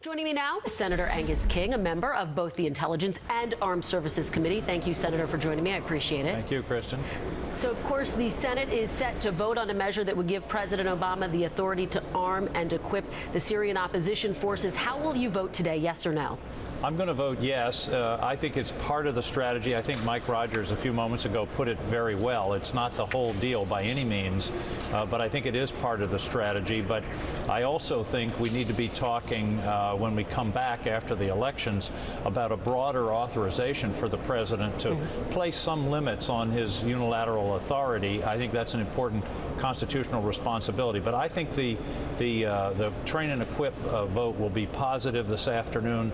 Joining me now is Senator Angus King, a member of both the Intelligence and Armed Services Committee. Thank you, Senator, for joining me. I appreciate it. Thank you, Kristen. So, of course, the Senate is set to vote on a measure that would give President Obama the authority to arm and equip the Syrian opposition forces. How will you vote today, yes or no? I'm going to vote yes. I think it's part of the strategy. I think Mike Rogers a few moments ago put it very well. It's not the whole deal by any means, but I think it is part of the strategy. But I also think we need to be talking when we come back after the elections about a broader authorization for the president to place some limits on his unilateral authority. I think that's an important constitutional responsibility. But I think the train and equip vote will be positive this afternoon.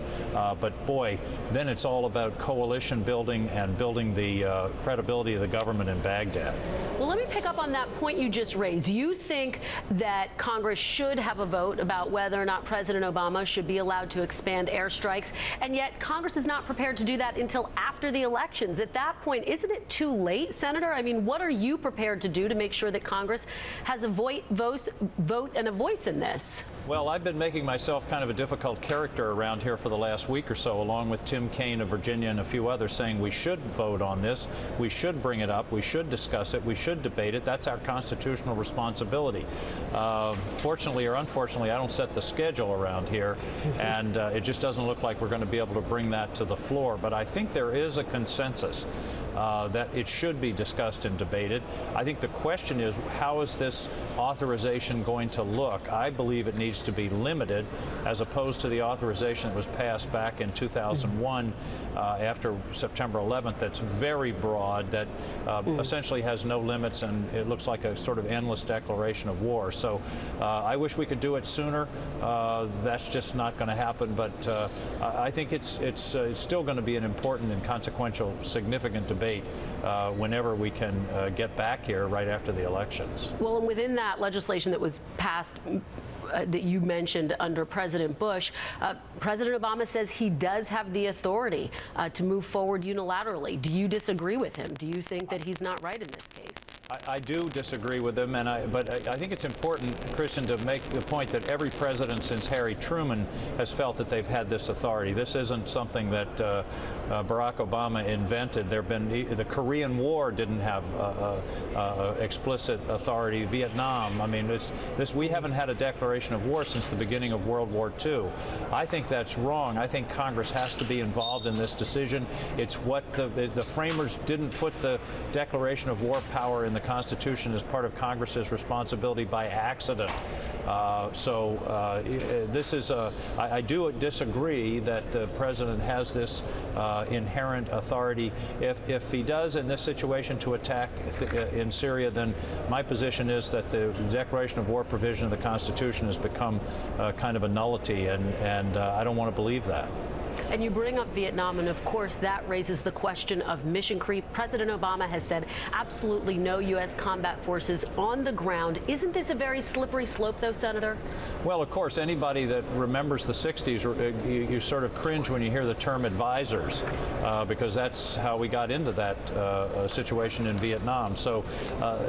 But boy, then it's all about coalition building and building the credibility of the government in Baghdad. Well, let me pick up on that point you just raised. You think that Congress should have a vote about whether or not President Obama should be allowed to expand airstrikes, and yet Congress is not prepared to do that until after the elections. At that point, isn't it too late, Senator? I mean, what are you prepared to do to make sure that Congress has a vote and a voice in this? Well, I've been making myself kind of a difficult character around here for the last week or so, along with Tim Kaine of Virginia and a few others, saying we should vote on this, we should bring it up, we should discuss it, we should debate it. That's our constitutional responsibility. Fortunately or unfortunately, I don't set the schedule around here, and it just doesn't look like we're going to be able to bring that to the floor. But I think there is a consensus that it should be discussed and debated. I think the question is, how is this authorization going to look? I believe it needs to be limited as opposed to the authorization that was passed back in 2001 after September 11th. That's very broad, that essentially has no limits, and it looks like a sort of endless declaration of war. So I wish we could do it sooner. That's just not going to happen, but I think it's still going to be an important and consequential, significant debate whenever we can get back here right after the elections. Well, and within that legislation that was passed that you mentioned under President Bush, President Obama says he does have the authority to move forward unilaterally. Do you disagree with him? Do you think that he's not right in this case? I do disagree with him, but I think it's important, Christian, to make the point that every president since Harry Truman has felt that they've had this authority. This isn't something that Barack Obama invented. The Korean War didn't have explicit authority. Vietnam, I mean, we haven't had a declaration of war since the beginning of World War II. I think that's wrong. I think Congress has to be involved in this decision. It's what the framers didn't put the declaration of war power in the Constitution as part of Congress's responsibility by accident. This is I do disagree that the president has this inherent authority. If he does in this situation to attack in Syria, then my position is that the declaration of war provision of the Constitution has become kind of a nullity, and I don't want to believe that. And you bring up Vietnam, and of course that raises the question of mission creep. President Obama has said absolutely no U.S. combat forces on the ground. Isn't this a very slippery slope, though, Senator? Well, of course, anybody that remembers the 60s, you sort of cringe when you hear the term advisors, because that's how we got into that situation in Vietnam. So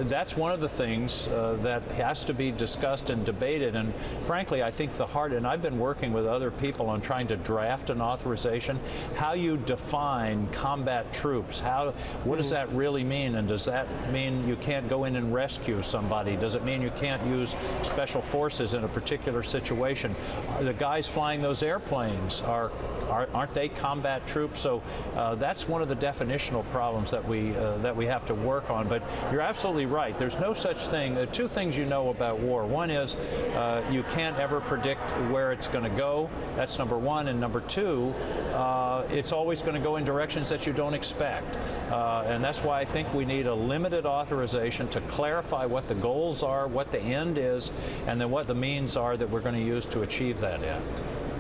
that's one of the things that has to be discussed and debated. And frankly, I think and I've been working with other people on trying to draft an authorization, how you define combat troops. What does that really mean? And does that mean you can't go in and rescue somebody? Does it mean you can't use special forces in a particular situation? The guys flying those airplanes, aren't they combat troops? So that's one of the definitional problems that we have to work on. But you're absolutely right. There's no such thing. There are two things you know about war. One is you can't ever predict where it's going to go. That's number one. And number two, it's always going to go in directions that you don't expect. And that's why I think we need a limited authorization to clarify what the goals are, what the end is, and then what the means are that we're going to use to achieve that end.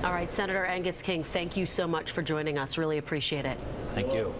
All right, Senator Angus King, thank you so much for joining us. Really appreciate it. Thank you.